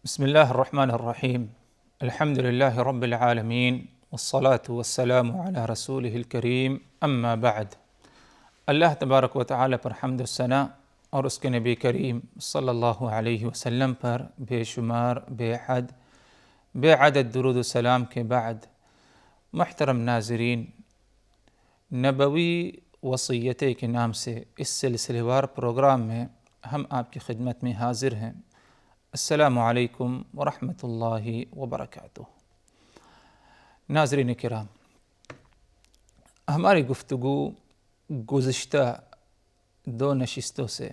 بسم الله الرحمن الرحيم. الحمد لله رب العالمين، والصلاة والسلام على رسوله الکریم، اما بعد۔ اللہ تبارک و تعالی پر حمد و ثنا اور اس کے نبی کریم صلی اللہ علیہ وسلم پر بے شمار بے حد بے عدد درود و سلام کے بعد، محترم ناظرین، نبوی وصیتیں کے نام سے اس سلسلہ وار پروگرام میں ہم آپ کی خدمت میں حاضر ہیں۔ السلام علیکم ورحمۃ اللہ وبرکاتہ۔ ناظرین کرام، ہماری گفتگو گزشتہ دو نشستوں سے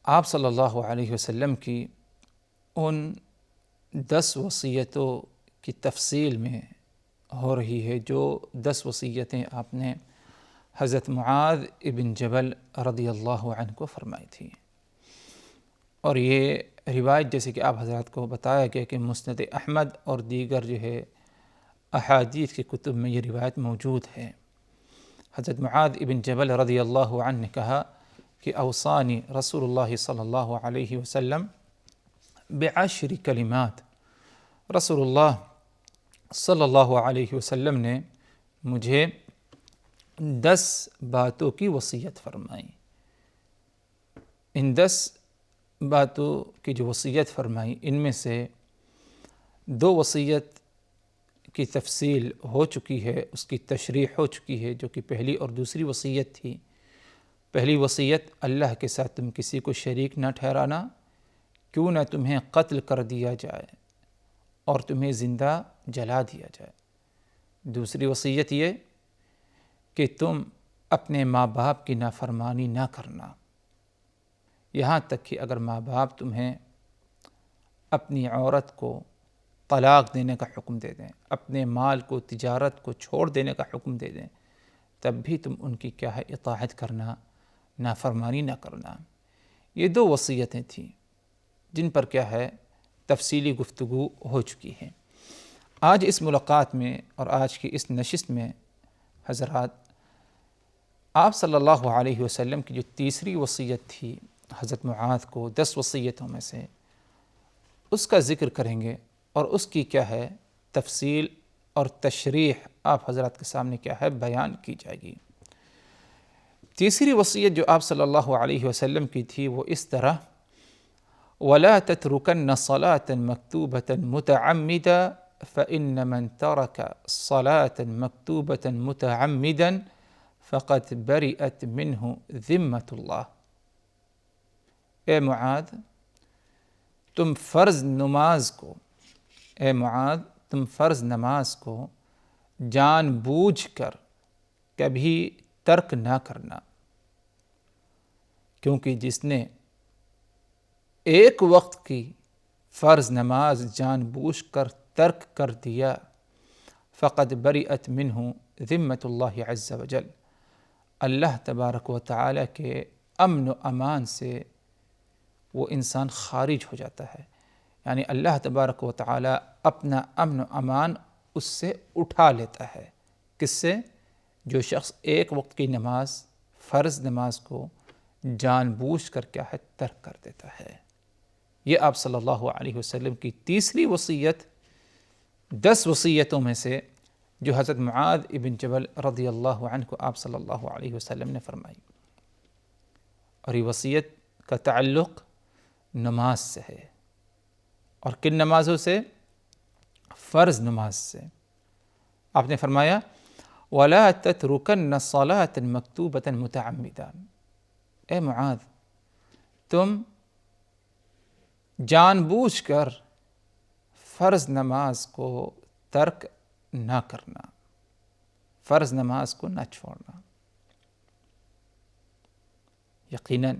آپ صلی اللہ علیہ وسلم کی ان 10 وصیتوں کی تفصیل میں ہو رہی ہے جو 10 وصیتیں آپ نے حضرت معاذ ابن جبل رضی اللہ عنہ کو فرمائی تھیں، اور یہ روایت جیسے کہ آپ حضرات کو بتایا گیا کہ مسند احمد اور دیگر احادیث کے کتب میں یہ روایت موجود ہے۔ حضرت معاذ ابن جبل رضی اللہ عنہ نے کہا کہ اوصانی رسول اللہ صلی اللہ علیہ وسلم ب10 کلمات، رسول اللہ صلی اللہ علیہ وسلم نے مجھے 10 باتوں کی وصیت فرمائی۔ ان 10 باتوں کی جو وصیت فرمائی، ان میں سے 2 وصیت کی تفصیل ہو چکی ہے، اس کی تشریح ہو چکی ہے، جو کہ پہلی اور دوسری وصیت تھی۔ پہلی وصیت، اللہ کے ساتھ تم کسی کو شریک نہ ٹھہرانا، کیوں نہ تمہیں قتل کر دیا جائے اور تمہیں زندہ جلا دیا جائے۔ دوسری وصیت یہ کہ تم اپنے ماں باپ کی نافرمانی نہ کرنا، یہاں تک کہ اگر ماں باپ تمہیں اپنی عورت کو طلاق دینے کا حکم دے دیں، اپنے مال کو، تجارت کو چھوڑ دینے کا حکم دے دیں، تب بھی تم ان کی کیا ہے اطاعت کرنا، نافرمانی نہ کرنا۔ یہ 2 وصیتیں تھیں جن پر کیا ہے تفصیلی گفتگو ہو چکی ہے۔ آج اس ملاقات میں اور آج کی اس نشست میں حضرات، آپ صلی اللہ علیہ وسلم کی جو تیسری وصیت تھی حضرت معاذ کو 10 وصیتوں میں سے، اس کا ذکر کریں گے اور اس کی کیا ہے تفصیل اور تشریح آپ حضرات کے سامنے کیا ہے بیان کی جائے گی۔ تیسری وصیت جو آپ صلی اللہ علیہ وسلم کی تھی وہ اس طرح: وَلَا تَتْرُكَنَّ صَلَاةً مَكْتُوبَةً مُتَعَمِّدًا فَإِنَّ مَنْ تَرَكَ صَلَاةً مَكْتُوبَةً مُتَعَمِّدًا فَقَدْ بَرِئَتْ مِنْهُ ذِمَّةُ اللَّهِ۔ اے معاذ، تم فرض نماز کو جان بوجھ کر کبھی ترک نہ کرنا، کیونکہ جس نے ایک وقت کی فرض نماز جان بوجھ کر ترک کر دیا، فقد بریئت منہ ذمۃ اللہ عز وجل، اللہ تبارک و تعالی کے امن و امان سے وہ انسان خارج ہو جاتا ہے۔ یعنی اللہ تبارک و تعالی اپنا امن و امان اس سے اٹھا لیتا ہے۔ کس سے؟ جو شخص ایک وقت کی نماز، فرض نماز کو جان بوجھ کر کیا ہے ترک کر دیتا ہے۔ یہ آپ صلی اللہ علیہ وسلم کی تیسری وصیت 10 وصیتوں میں سے جو حضرت معاذ ابن جبل رضی اللہ عنہ کو آپ صلی اللہ علیہ وسلم نے فرمائی، اور یہ وصیت کا تعلق نماز سے ہے، اور کن نمازوں سے؟ فرض نماز سے۔ آپ نے فرمایا وَلَا تَتْرُكَنَّ صَلَاةً مَكْتُوبَةً مُتَعَمِّدًا، اے معاذ، تم جان بوجھ کر فرض نماز کو ترک نہ کرنا، فرض نماز کو نہ چھوڑنا۔ یقیناً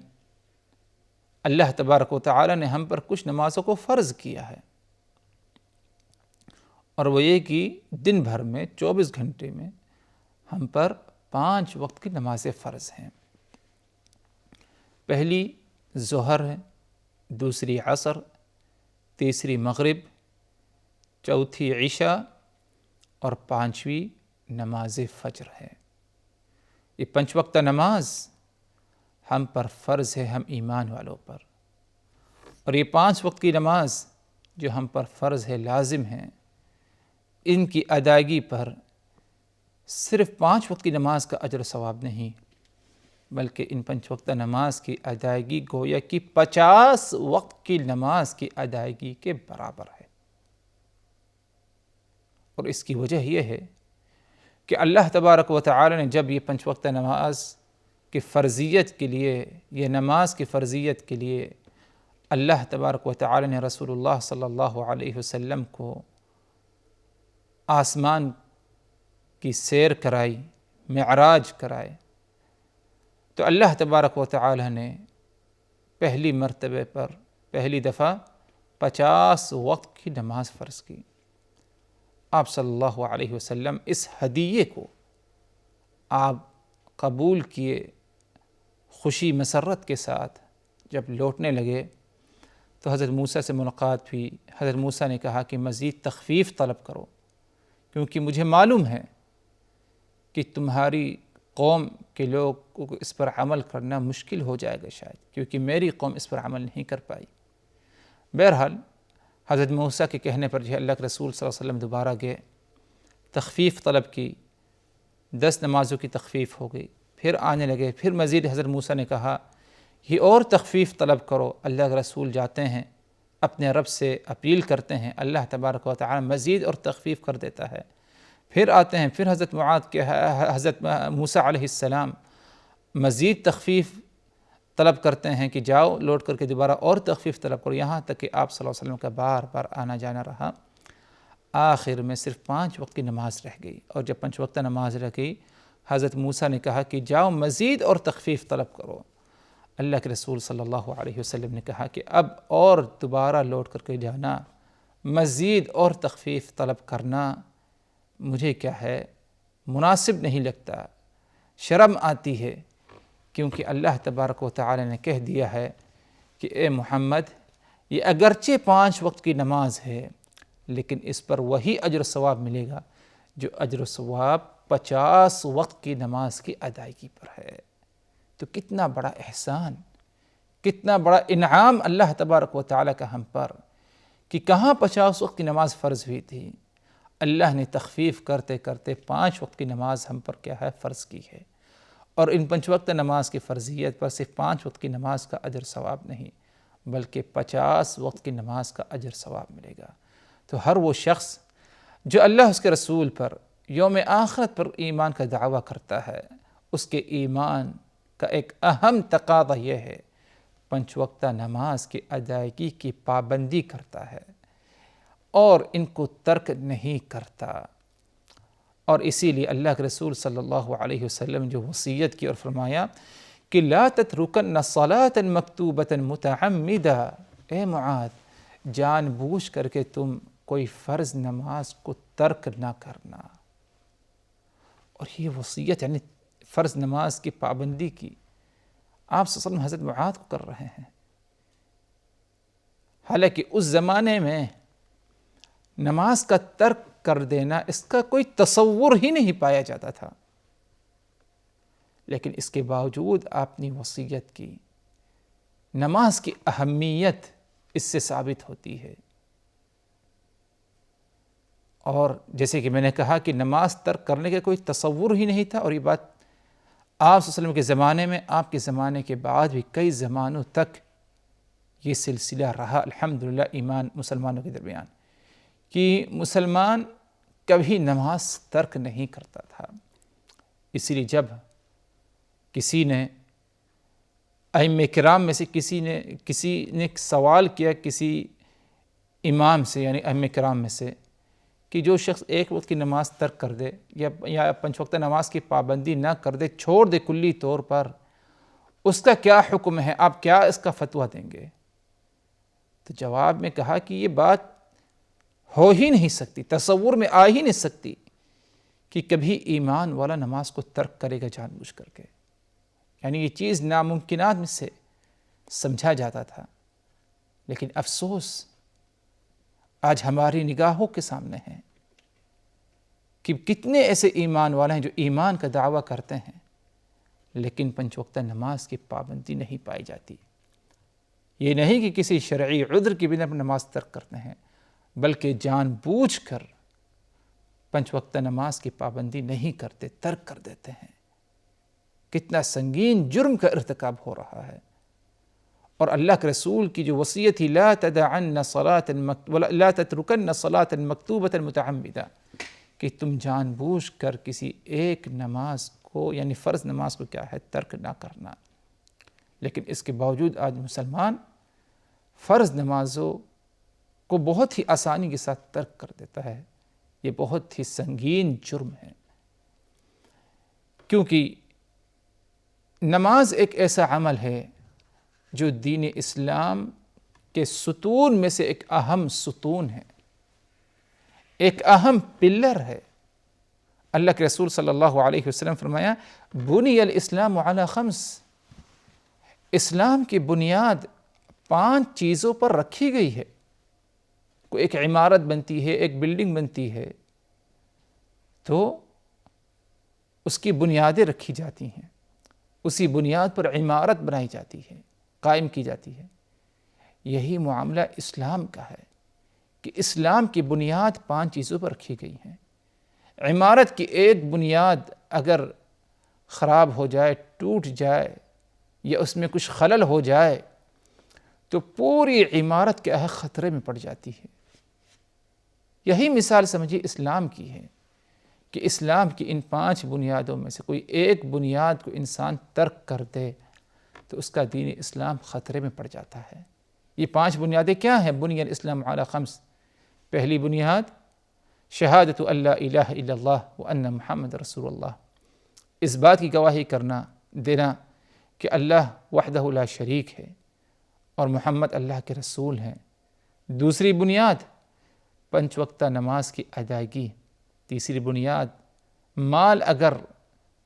اللہ تبارک و تعالی نے ہم پر کچھ نمازوں کو فرض کیا ہے، اور وہ یہ کہ دن بھر میں 24 گھنٹے میں ہم پر 5 وقت کی نمازیں فرض ہیں۔ پہلی ظہر ہے، دوسری عصر، تیسری مغرب، چوتھی عشاء اور 5ویں نماز فجر ہے۔ یہ 5 وقتہ نماز ہم پر فرض ہے، ہم ایمان والوں پر۔ اور یہ 5 وقت کی نماز جو ہم پر فرض ہے، لازم ہے، ان کی ادائیگی پر صرف 5 وقت کی نماز کا اجر و ثواب نہیں، بلکہ ان 5 وقت نماز کی ادائیگی گویا کہ 50 وقت کی نماز کی ادائیگی کے برابر ہے۔ اور اس کی وجہ یہ ہے کہ اللہ تبارک و تعالی نے جب یہ 5 وقت نماز کی فرضیت کے لیے، یہ نماز کی فرضیت کے لیے اللہ تبارک و تعالی نے رسول اللہ صلی اللہ علیہ وسلم کو آسمان کی سیر کرائی، معراج کرائے، تو اللہ تبارک و تعالی نے پہلی مرتبہ پر پہلی دفعہ 50 وقت کی نماز فرض کی۔ آپ صلی اللہ علیہ وسلم اس ہدیے کو آپ قبول کیے، خوشی مسرت کے ساتھ جب لوٹنے لگے تو حضرت موسیٰ سے ملاقات ہوئی۔ حضرت موسیٰ نے کہا کہ مزید تخفیف طلب کرو، کیونکہ مجھے معلوم ہے کہ تمہاری قوم کے لوگ کو اس پر عمل کرنا مشکل ہو جائے گا شاید، کیونکہ میری قوم اس پر عمل نہیں کر پائی۔ بہرحال حضرت موسیٰ کے کہنے پر جو اللہ کے رسول صلی اللہ علیہ وسلم دوبارہ گئے، تخفیف طلب کی، 10 نمازوں کی تخفیف ہو گئی، پھر آنے لگے، پھر مزید حضرت موسیٰ نے کہا یہ اور تخفیف طلب کرو۔ اللہ کے رسول جاتے ہیں، اپنے رب سے اپیل کرتے ہیں، اللہ تبارک و تعالی مزید اور تخفیف کر دیتا ہے۔ پھر آتے ہیں، پھر حضرت موسیٰ علیہ السلام مزید تخفیف طلب کرتے ہیں کہ جاؤ لوٹ کر کے دوبارہ اور تخفیف طلب کرو، یہاں تک کہ آپ صلی اللہ علیہ وسلم کا بار بار آنا جانا رہا۔ آخر میں صرف 5 وقت کی نماز رہ گئی، اور جب 5 وقت نماز رہ گئی حضرت موسیٰ نے کہا کہ جاؤ مزید اور تخفیف طلب کرو۔ اللہ کے رسول صلی اللہ علیہ وسلم نے کہا کہ اب اور دوبارہ لوٹ کر کے جانا، مزید اور تخفیف طلب کرنا مجھے کیا ہے مناسب نہیں لگتا، شرم آتی ہے، کیونکہ اللہ تبارک و تعالی نے کہہ دیا ہے کہ اے محمد یہ اگرچہ 5 وقت کی نماز ہے لیکن اس پر وہی اجر و ثواب ملے گا جو اجر و ثواب 50 وقت کی نماز کی ادائیگی پر ہے۔ تو کتنا بڑا احسان، کتنا بڑا انعام اللہ تبارک و تعالی کا ہم پر، کہ کہاں 50 وقت کی نماز فرض ہوئی تھی، اللہ نے تخفیف کرتے کرتے 5 وقت کی نماز ہم پر کیا ہے فرض کی ہے۔ اور ان 5 وقت نماز کی فرضیت پر صرف 5 وقت کی نماز کا اجر ثواب نہیں، بلکہ 50 وقت کی نماز کا اجر ثواب ملے گا۔ تو ہر وہ شخص جو اللہ اس کے رسول پر، یوم آخرت پر ایمان کا دعویٰ کرتا ہے، اس کے ایمان کا ایک اہم تقاضا یہ ہے 5 وقتہ نماز کی ادائیگی کی پابندی کرتا ہے اور ان کو ترک نہیں کرتا۔ اور اسی لیے اللہ کے رسول صلی اللہ علیہ وسلم جو وصیت کی اور فرمایا کہ لا تترکن صلاۃ مکتوبۃ متعمدہ، اے معاذ جان بوجھ کر کے تم کوئی فرض نماز کو ترک نہ کرنا۔ اور یہ وصیت یعنی فرض نماز کی پابندی کی آپ صلی اللہ علیہ وسلم حضرت معاذ کو کر رہے ہیں، حالانکہ اس زمانے میں نماز کا ترک کر دینا اس کا کوئی تصور ہی نہیں پایا جاتا تھا، لیکن اس کے باوجود آپ نے وصیت کی۔ نماز کی اہمیت اس سے ثابت ہوتی ہے۔ اور جیسے کہ میں نے کہا کہ نماز ترک کرنے کا کوئی تصور ہی نہیں تھا، اور یہ بات آپ صلی اللہ علیہ وسلم کے زمانے میں، آپ کے زمانے کے بعد بھی کئی زمانوں تک یہ سلسلہ رہا الحمدللہ ایمان مسلمانوں کے درمیان، کہ مسلمان کبھی نماز ترک نہیں کرتا تھا۔ اسی لیے جب کسی نے ائمہ کرام میں سے کسی نے سوال کیا کسی امام سے، یعنی ائمہ کرام میں سے، کہ جو شخص 1 وقت کی نماز ترک کر دے یا 5 وقت نماز کی پابندی نہ کر دے، چھوڑ دے کلی طور پر، اس کا کیا حکم ہے، آپ کیا اس کا فتویٰ دیں گے؟ تو جواب میں کہا کہ یہ بات ہو ہی نہیں سکتی، تصور میں آ ہی نہیں سکتی کہ کبھی ایمان والا نماز کو ترک کرے گا جان بوجھ کر کے، یعنی یہ چیز ناممکنات میں سے سمجھا جاتا تھا۔ لیکن افسوس آج ہماری نگاہوں کے سامنے ہیں کہ کتنے ایسے ایمان والے ہیں جو ایمان کا دعویٰ کرتے ہیں لیکن 5 وقتہ نماز کی پابندی نہیں پائی جاتی۔ یہ نہیں کہ کسی شرعی عذر کی بنا پر نماز ترک کرتے ہیں، بلکہ جان بوجھ کر 5 وقتہ نماز کی پابندی نہیں کرتے، ترک کر دیتے ہیں۔ کتنا سنگین جرم کا ارتکاب ہو رہا ہے۔ اور اللہ کے رسول کی جو وصیت تھی لا تدعن صلاة لا تترکن صلاة مکتوبۃ متعمدہ، کہ تم جان بوجھ کر کسی ایک نماز کو یعنی فرض نماز کو کیا ہے ترک نہ کرنا۔ لیکن اس کے باوجود آج مسلمان فرض نمازوں کو بہت ہی آسانی کے ساتھ ترک کر دیتا ہے۔ یہ بہت ہی سنگین جرم ہے، کیونکہ نماز ایک ایسا عمل ہے جو دین اسلام کے ستون میں سے ایک اہم ستون ہے، ایک اہم پلر ہے۔ اللہ کے رسول صلی اللہ علیہ وسلم فرمایا بنی الاسلام علی 5، اسلام کی بنیاد 5 چیزوں پر رکھی گئی ہے۔ کوئی ایک عمارت بنتی ہے، ایک بلڈنگ بنتی ہے تو اس کی بنیادیں رکھی جاتی ہیں، اسی بنیاد پر عمارت بنائی جاتی ہے، قائم کی جاتی ہے۔ یہی معاملہ اسلام کا ہے کہ اسلام کی بنیاد 5 چیزوں پر رکھی گئی ہیں۔ عمارت کی ایک بنیاد اگر خراب ہو جائے، ٹوٹ جائے یا اس میں کچھ خلل ہو جائے تو پوری عمارت کیا ہے خطرے میں پڑ جاتی ہے۔ یہی مثال سمجھیے اسلام کی ہے کہ اسلام کی ان 5 بنیادوں میں سے کوئی ایک بنیاد کو انسان ترک کر دے تو اس کا دین اسلام خطرے میں پڑ جاتا ہے۔ یہ 5 بنیادیں کیا ہیں؟ بنی الاسلام علی 5۔ پہلی بنیاد شہادت ان لا الہ الا اللہ وان محمد رسول اللہ، اس بات کی گواہی دینا کہ اللہ وحدہ لا شریک ہے اور محمد اللہ کے رسول ہیں۔ دوسری بنیاد 5 وقتہ نماز کی ادائیگی۔ تیسری بنیاد مال اگر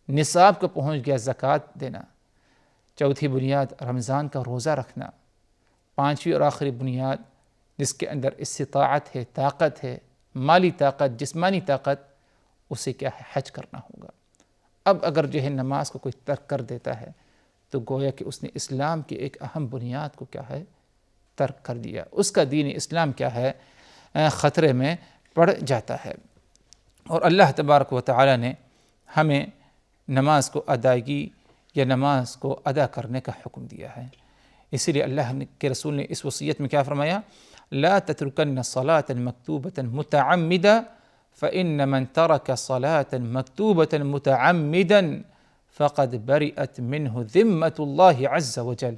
نصاب کو پہنچ گیا زکوٰۃ دینا۔ چوتھی بنیاد رمضان کا روزہ رکھنا۔ 5ویں اور آخری بنیاد جس کے اندر استطاعت ہے، طاقت ہے، مالی طاقت، جسمانی طاقت، اسے کیا ہے حج کرنا ہوگا۔ اب اگر جو ہے نماز کو کوئی ترک کر دیتا ہے تو گویا کہ اس نے اسلام کی ایک اہم بنیاد کو کیا ہے ترک کر دیا، اس کا دین اسلام کیا ہے خطرے میں پڑ جاتا ہے۔ اور اللہ تبارک و تعالی نے ہمیں نماز کو ادائیگی یا نماز کو ادا کرنے کا حکم دیا ہے۔ اسی لیے اللہ کے رسول نے اس وصیت میں کیا فرمایا لا تترکن صلاة مکتوبۃ متعمدہ فإن من ترک صلاة مکتوبۃ متعمدا فقد برئت منہ ذمۃ اللہ عز وجل۔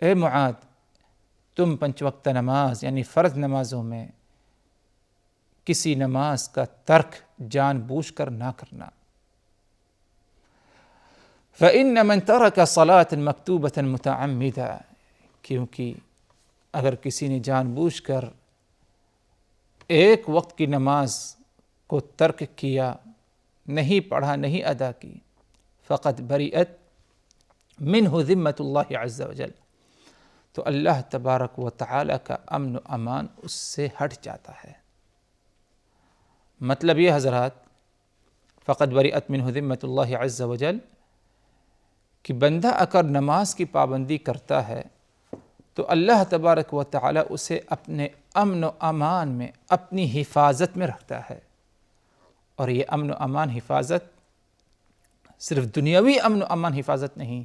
اے معاذ، تم 5 وقتہ نماز یعنی فرض نمازوں میں کسی نماز کا ترک جان بوجھ کر نہ کرنا۔ فإن من ترک صلاة مکتوبۃ متعمدہ، کیونکہ اگر کسی نے جان بوجھ کر ایک وقت کی نماز کو ترک کیا، نہیں پڑھا، نہیں ادا کی، فقد بریئت منہ ذمۃ اللہ عز وجل، تو اللہ تبارک و تعالی کا امن و امان اس سے ہٹ جاتا ہے۔ مطلب یہ حضرات فقد بریئت منہ ذمۃ اللہ عز وجل کہ بندہ اگر نماز کی پابندی کرتا ہے تو اللہ تبارک و تعالی اسے اپنے امن و امان میں، اپنی حفاظت میں رکھتا ہے۔ اور یہ امن و امان حفاظت صرف دنیاوی امن و امان حفاظت نہیں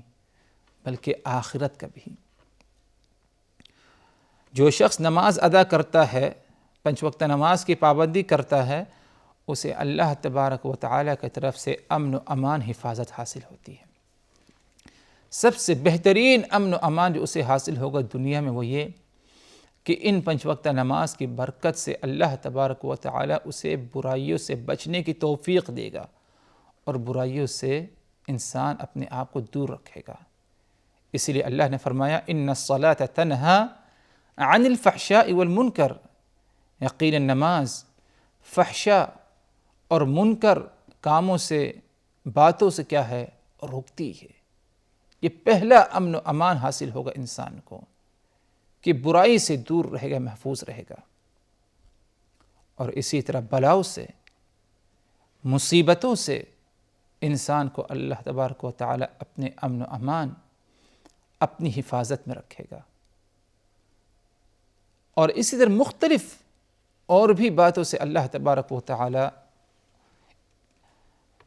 بلکہ آخرت کا بھی۔ جو شخص نماز ادا کرتا ہے، 5 وقتہ نماز کی پابندی کرتا ہے، اسے اللہ تبارک و تعالی کی طرف سے امن و امان حفاظت حاصل ہوتی ہے۔ سب سے بہترین امن و امان جو اسے حاصل ہوگا دنیا میں وہ یہ کہ ان 5 وقتہ نماز کی برکت سے اللہ تبارک و تعالی اسے برائیوں سے بچنے کی توفیق دے گا اور برائیوں سے انسان اپنے آپ کو دور رکھے گا۔ اسی لیے اللہ نے فرمایا ان الصلاۃ تنہی عن الفحشاء والمنکر، یقیناً نماز فحشاء اور منکر کاموں سے، باتوں سے کیا ہے روکتی ہے۔ یہ پہلا امن و امان حاصل ہوگا انسان کو کہ برائی سے دور رہے گا، محفوظ رہے گا۔ اور اسی طرح بلاؤں سے، مصیبتوں سے انسان کو اللہ تبارک و تعالی اپنے امن و امان، اپنی حفاظت میں رکھے گا۔ اور اسی طرح مختلف اور بھی باتوں سے اللہ تبارک و تعالی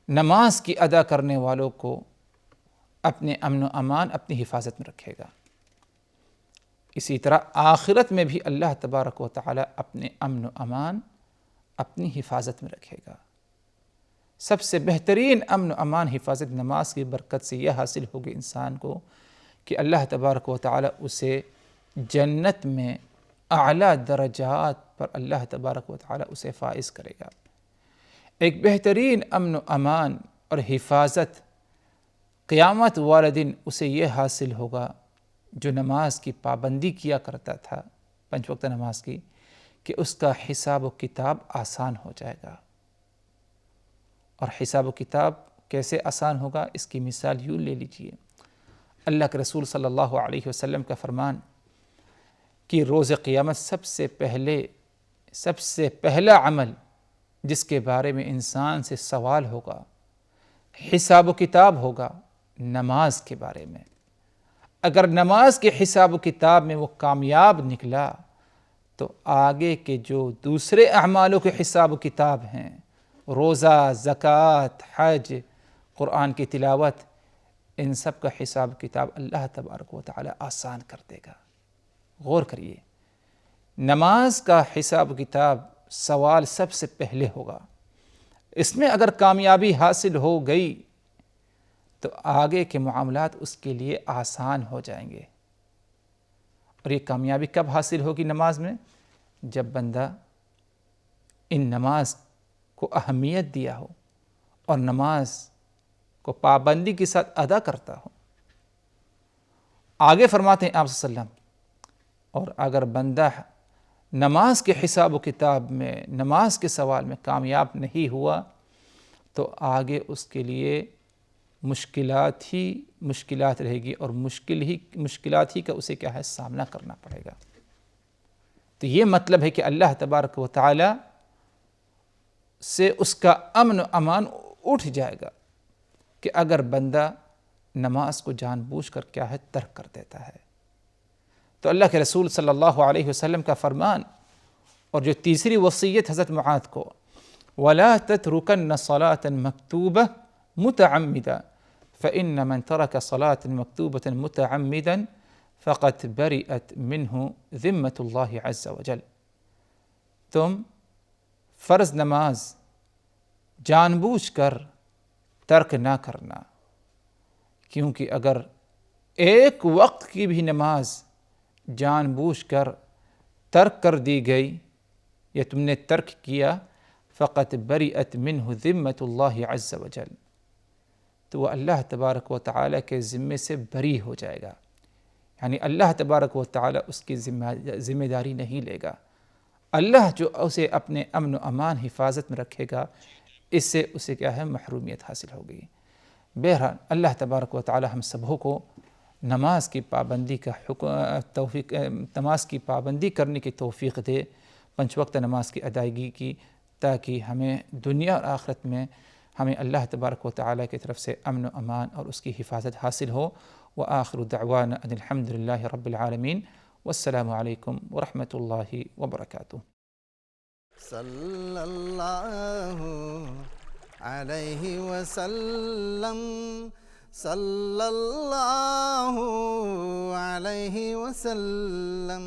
نماز کی ادا کرنے والوں کو اپنے امن و امان، اپنی حفاظت میں رکھے گا۔ اسی طرح آخرت میں بھی اللہ تبارک و تعالی اپنے امن و امان، اپنی حفاظت میں رکھے گا۔ سب سے بہترین امن و امان حفاظت نماز کی برکت سے یہ حاصل ہوگی انسان کو کہ اللہ تبارک و تعالی اسے جنت میں اعلیٰ درجات پر اللہ تبارک و تعالی اسے فائز کرے گا۔ ایک بہترین امن و امان اور حفاظت قیامت والے دن اسے یہ حاصل ہوگا جو نماز کی پابندی کیا کرتا تھا، 5 وقت نماز کی، کہ اس کا حساب و کتاب آسان ہو جائے گا۔ اور حساب و کتاب کیسے آسان ہوگا؟ اس کی مثال یوں لے لیجئے، اللہ کے رسول صلی اللہ علیہ وسلم کا فرمان کہ روز قیامت سب سے پہلا عمل جس کے بارے میں انسان سے سوال ہوگا، حساب و کتاب ہوگا، نماز کے بارے میں۔ اگر نماز کے حساب و کتاب میں وہ کامیاب نکلا تو آگے کے جو دوسرے اعمالوں کے حساب و کتاب ہیں، روزہ، زکوٰۃ، حج، قرآن کی تلاوت، ان سب کا حساب کتاب اللہ تبارک و تعالی آسان کر دے گا۔ غور کریے، نماز کا حساب کتاب سوال سب سے پہلے ہوگا، اس میں اگر کامیابی حاصل ہو گئی تو آگے کے معاملات اس کے لیے آسان ہو جائیں گے۔ اور یہ کامیابی کب حاصل ہوگی نماز میں؟ جب بندہ ان نماز کو اہمیت دیا ہو اور نماز کو پابندی کے ساتھ ادا کرتا ہو۔ آگے فرماتے ہیں آپ صلی اللہ علیہ وسلم، اور اگر بندہ نماز کے حساب و کتاب میں، نماز کے سوال میں کامیاب نہیں ہوا تو آگے اس کے لیے مشکلات رہے گی، اور مشکلات ہی کا اسے کیا ہے، سامنا کرنا پڑے گا۔ تو یہ مطلب ہے کہ اللہ تبارک و تعالی سے اس کا امن و امان اٹھ جائے گا کہ اگر بندہ نماز کو جان بوجھ کر کیا ہے، ترک کر دیتا ہے۔ تو اللہ کے رسول صلی اللہ علیہ وسلم کا فرمان اور جو تیسری وصیت حضرت معاذ کو، وَلَا تَتْرُكَنَّ صَلَاةً مَكْتُوبَةً مُتَعَمِّدًا فَإِنَّ مَنْ تَرَكَ صَلَاةً مَكْتُوبَةً مُتَعَمِّدًا فَقَدْ بَرِئَتْ مِنْهُ ذِمَّةُ اللَّهِ عَزَّ وَجَلَّ۔ تم فرض نماز جان بوجھ کر ترک نہ کرنا، کیونکہ اگر ایک وقت کی بھی نماز جان بوجھ کر ترک کر دی گئی یا تم نے ترک کیا، فقط بریئت منہ ذمۃ اللہ عز وجل، تو وہ اللہ تبارک و تعالی کے ذمے سے بری ہو جائے گا، یعنی اللہ تبارک و تعالی اس کی ذمہ داری نہیں لے گا۔ اللہ جو اسے اپنے امن و امان حفاظت میں رکھے گا، اس سے اسے کیا ہے، محرومیت حاصل ہوگی۔ بہرحال اللہ تبارک و تعالی ہم سبوں کو نماز کی پابندی کا توفیق، نماز کی پابندی کرنے کی توفیق دے، 5 وقت نماز کی ادائیگی کی، تاکہ ہمیں دنیا اور آخرت میں ہمیں اللہ تبارک و تعالی کی طرف سے امن و امان اور اس کی حفاظت حاصل ہو۔ وآخر دعوانا ان الحمد للہ رب العالمین، والسلام علیکم ورحمۃ اللہ وبرکاتہ۔ صلی اللہ علیہ وسلم، صلی اللہ علیہ وسلم۔